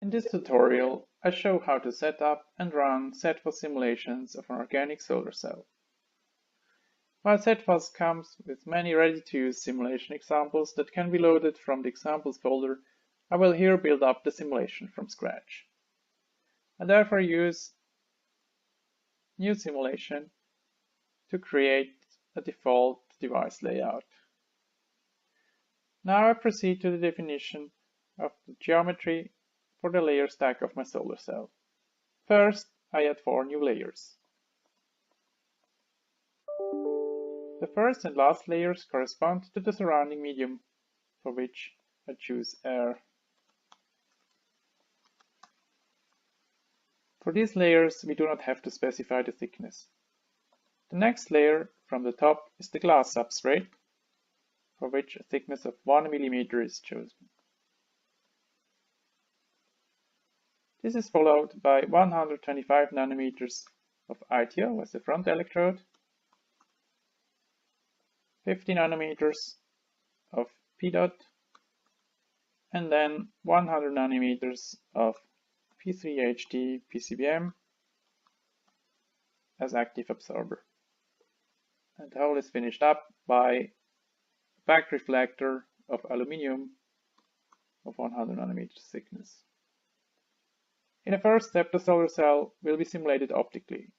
In this tutorial, I show how to set up and run ZFOS simulations of an organic solar cell. While ZFOS comes with many ready-to-use simulation examples that can be loaded from the examples folder, I will here build up the simulation from scratch. I therefore use New Simulation to create a default device layout. Now I proceed to the definition of the geometry for the layer stack of my solar cell. First, I add 4 new layers. The first and last layers correspond to the surrounding medium, for which I choose air. For these layers, we do not have to specify the thickness. The next layer from the top is the glass substrate, for which a thickness of 1 mm is chosen. This is followed by 125 nanometers of ITO as the front electrode, 50 nanometers of PDOT, and then 100 nanometers of P3HT PCBM as active absorber. And the whole is finished up by a back reflector of aluminium of 100 nanometers thickness. In the first step, the solar cell will be simulated optically,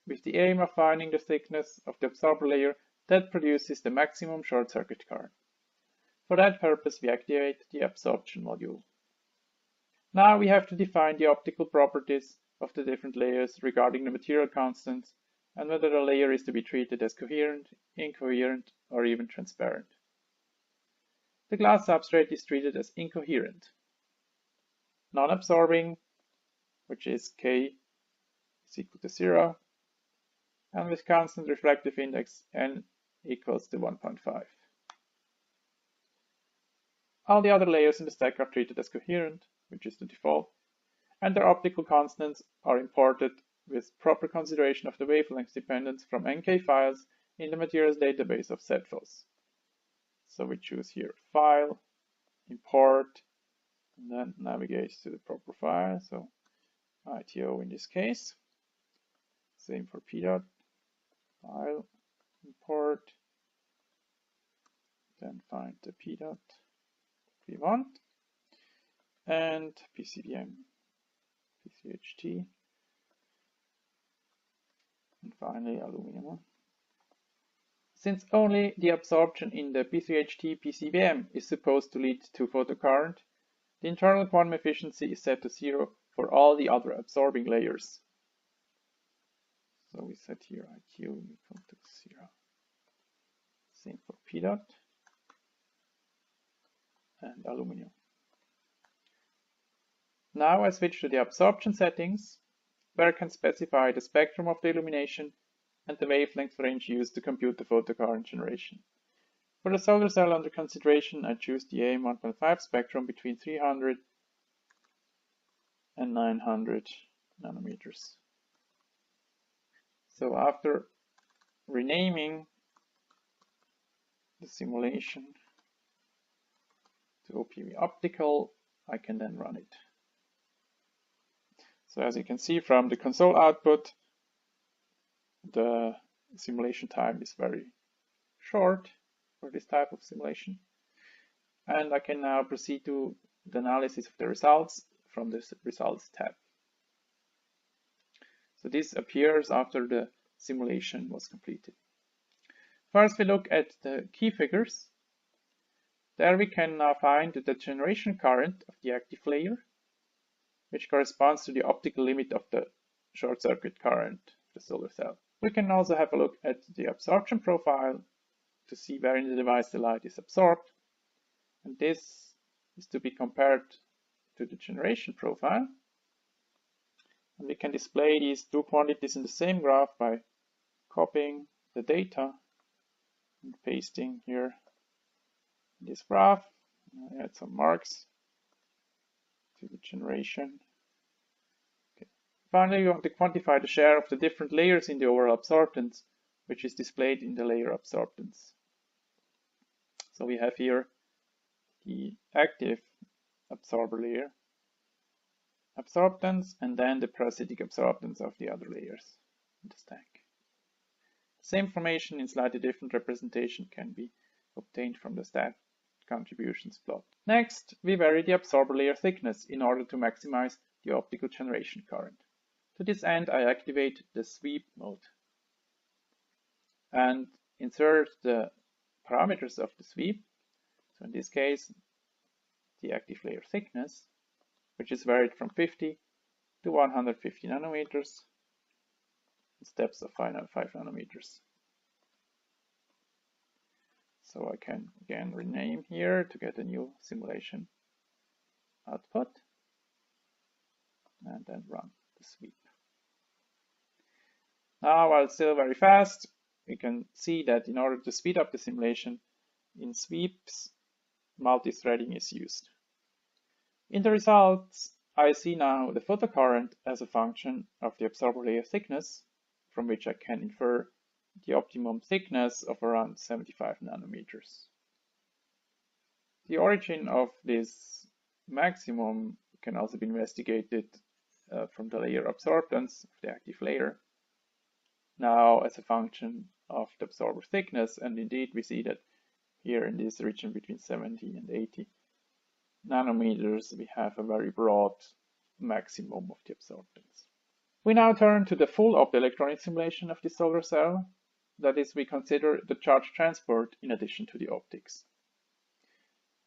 with the aim of finding the thickness of the absorber layer that produces the maximum short circuit current. For that purpose, we activate the absorption module. Now we have to define the optical properties of the different layers regarding the material constants and whether the layer is to be treated as coherent, incoherent, or even transparent. The glass substrate is treated as incoherent. Non-absorbing, which is K is equal to 0, and with constant reflective index N equals to 1.5. All the other layers in the stack are treated as coherent, which is the default, and their optical constants are imported with proper consideration of the wavelength dependence from NK files in the materials database of ZFOS. So we choose here File, Import, and then navigate to the proper file, so ITO in this case. Same for PDOT, File, Import, then find the PDOT we want, and PCBM, P3HT, and finally aluminum. Since only the absorption in the P3HT PCBM is supposed to lead to photocurrent, the internal quantum efficiency is set to 0 for all the other absorbing layers. So we set here IQ equal to 0. Same for PDOT and aluminum. Now I switch to the absorption settings, where I can specify the spectrum of the illumination and the wavelength range used to compute the photocurrent generation. For the solar cell under consideration, I choose the AM1.5 spectrum between 300 and 900 nanometers. So after renaming the simulation to OPV Optical, I can then run it. So as you can see from the console output, the simulation time is very short for this type of simulation. And I can now proceed to the analysis of the results from the Results tab. So this appears after the simulation was completed. First, we look at the key figures. There we can now find the generation current of the active layer, which corresponds to the optical limit of the short circuit current of the solar cell. We can also have a look at the absorption profile to see where in the device the light is absorbed. And this is to be compared to the generation profile. And we can display these two quantities in the same graph by copying the data and pasting here in this graph. I add some marks to the generation. Okay. Finally, we want to quantify the share of the different layers in the overall absorptance, which is displayed in the layer absorptance. So we have here the active absorber layer, absorptance and then the parasitic absorptance of the other layers in the stack. Same information in slightly different representation can be obtained from the stat contributions plot. Next, we vary the absorber layer thickness in order to maximize the optical generation current. To this end, I activate the sweep mode and insert the parameters of the sweep. So in this case, the active layer thickness, which is varied from 50 to 150 nanometers, in steps of 5 nanometers. So I can again rename here to get a new simulation output and then run the sweep. Now, while still very fast, we can see that in order to speed up the simulation, in sweeps, multi-threading is used. In the results, I see now the photocurrent as a function of the absorber layer thickness, from which I can infer the optimum thickness of around 75 nanometers. The origin of this maximum can also be investigated from the layer absorptance of the active layer, now as a function of the absorber thickness, and indeed we see that here in this region between 70 and 80 nanometers we have a very broad maximum of the absorptance. We now turn to the full optoelectronic simulation of the solar cell. That is, we consider the charge transport in addition to the optics.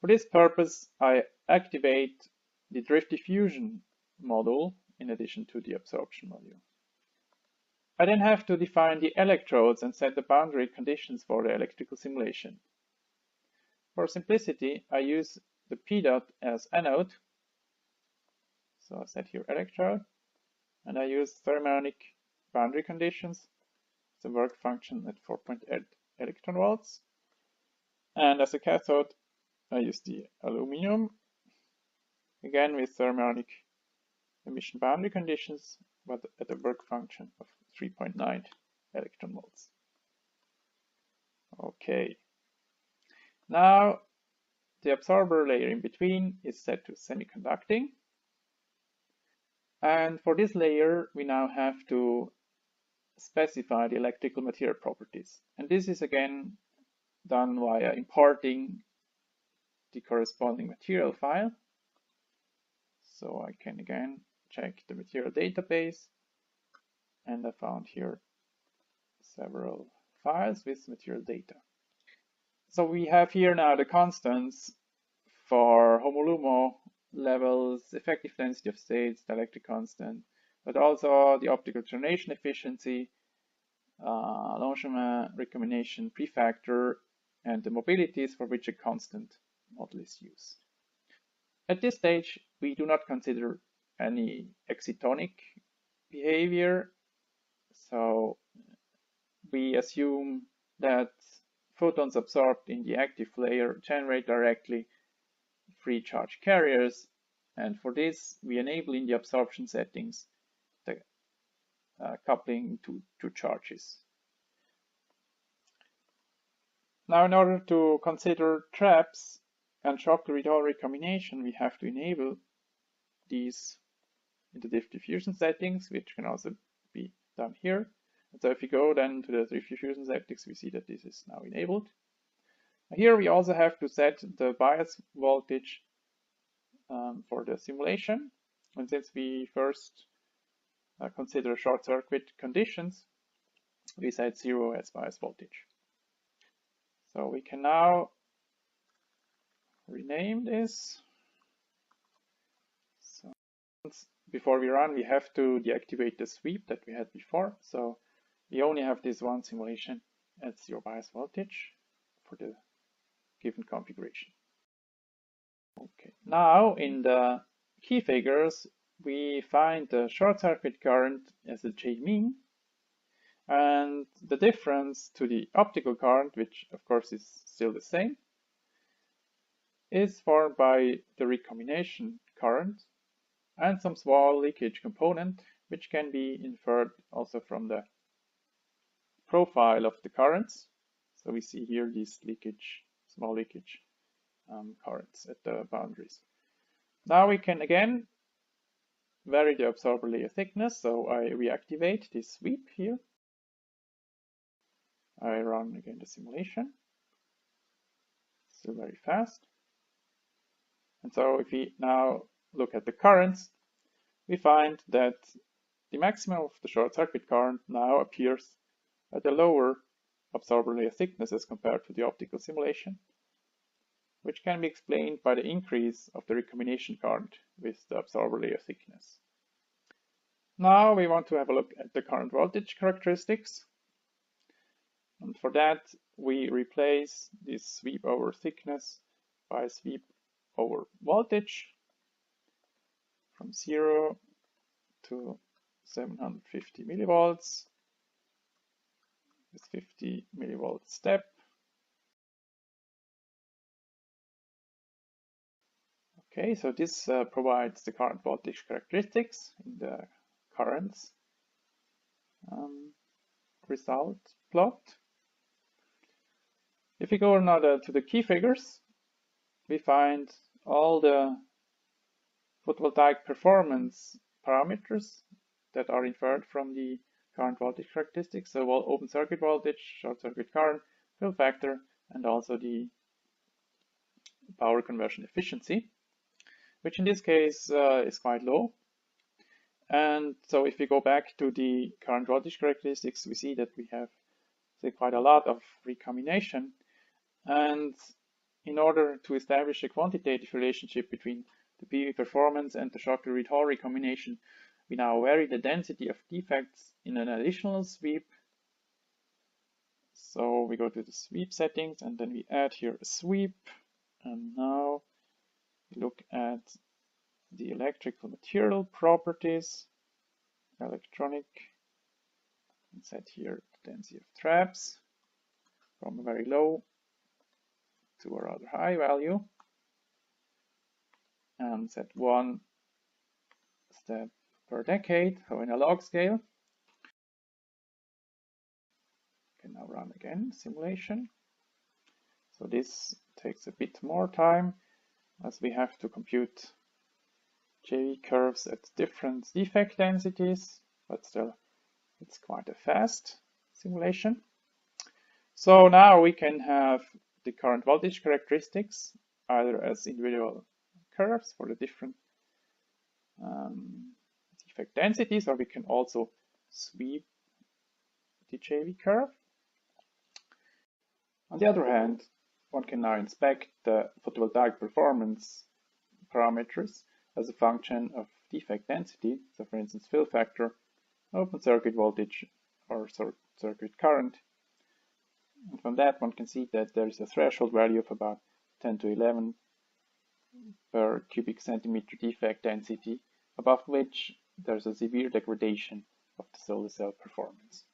For this purpose, I activate the drift diffusion module in addition to the absorption module. I then have to define the electrodes and set the boundary conditions for the electrical simulation. For simplicity, I use the P dot as anode. So I set here electrode, and I use thermonic boundary conditions. The work function at 4.8 electron volts. And as a cathode, I use the aluminum, again with thermonic emission boundary conditions, but at a work function of 3.9 electron volts. Okay. Now, the absorber layer in between is set to semiconducting. And for this layer, we now have to specify the electrical material properties. And this is again done via importing the corresponding material file. So I can again check the material database, and I found here several files with material data. So we have here now the constants for HOMO-LUMO levels, effective density of states, dielectric constant, but also the optical generation efficiency, Langevin recombination prefactor, and the mobilities for which a constant model is used. At this stage, we do not consider any excitonic behavior, so we assume that photons absorbed in the active layer generate directly free charge carriers, and for this we enable in the absorption settings the coupling to two charges. Now, in order to consider traps and shock-Redol recombination, we have to enable these in the drift diffusion settings, which can also be done here. And so if you go then to the drift diffusion settings, we see that this is now enabled. Here we also have to set the bias voltage for the simulation. And since we first consider short circuit conditions, we set 0 as bias voltage. So we can now rename this. So before we run, we have to deactivate the sweep that we had before. So we only have this one simulation at 0 bias voltage for the given configuration. Okay, now in the key figures, we find the short circuit current as a J mean, and the difference to the optical current, which of course is still the same, is formed by the recombination current and some small leakage component, which can be inferred also from the profile of the currents. So we see here these leakage, small leakage currents at the boundaries. Now we can again vary the absorber layer thickness, so I reactivate this sweep here. I run again the simulation. Still very fast. And so if we now look at the currents, we find that the maximum of the short circuit current now appears at a lower absorber layer thickness as compared to the optical simulation, which can be explained by the increase of the recombination current with the absorber layer thickness. Now we want to have a look at the current voltage characteristics. And for that, we replace this sweep over thickness by sweep over voltage from 0 to 750 millivolts with 50 millivolt step. Okay, so this provides the current voltage characteristics in the currents result plot. If we go now to the key figures, we find all the photovoltaic performance parameters that are inferred from the current voltage characteristics. So open circuit voltage, short circuit current, fill factor, and also the power conversion efficiency, which in this case is quite low. And so if we go back to the current voltage characteristics, we see that we have quite a lot of recombination. And in order to establish a quantitative relationship between the PV performance and the Shockley-Reed-Hall recombination, we now vary the density of defects in an additional sweep. So we go to the sweep settings and then we add here a sweep. And now we look at the electrical material properties, electronic, and set here the density of traps from a very low to a rather high value, and set 1 step per decade, so in a log scale. You can now run again simulation. So this takes a bit more time as we have to compute JV curves at different defect densities, but still it's quite a fast simulation. So now we can have the current voltage characteristics either as individual curves for the different defect densities, or we can also sweep the JV curve. On the other hand, one can now inspect the photovoltaic performance parameters as a function of defect density, so for instance fill factor, open circuit voltage, or circuit current. And from that one can see that there is a threshold value of about 10 to 11 per cubic centimeter defect density, above which there's a severe degradation of the solar cell performance.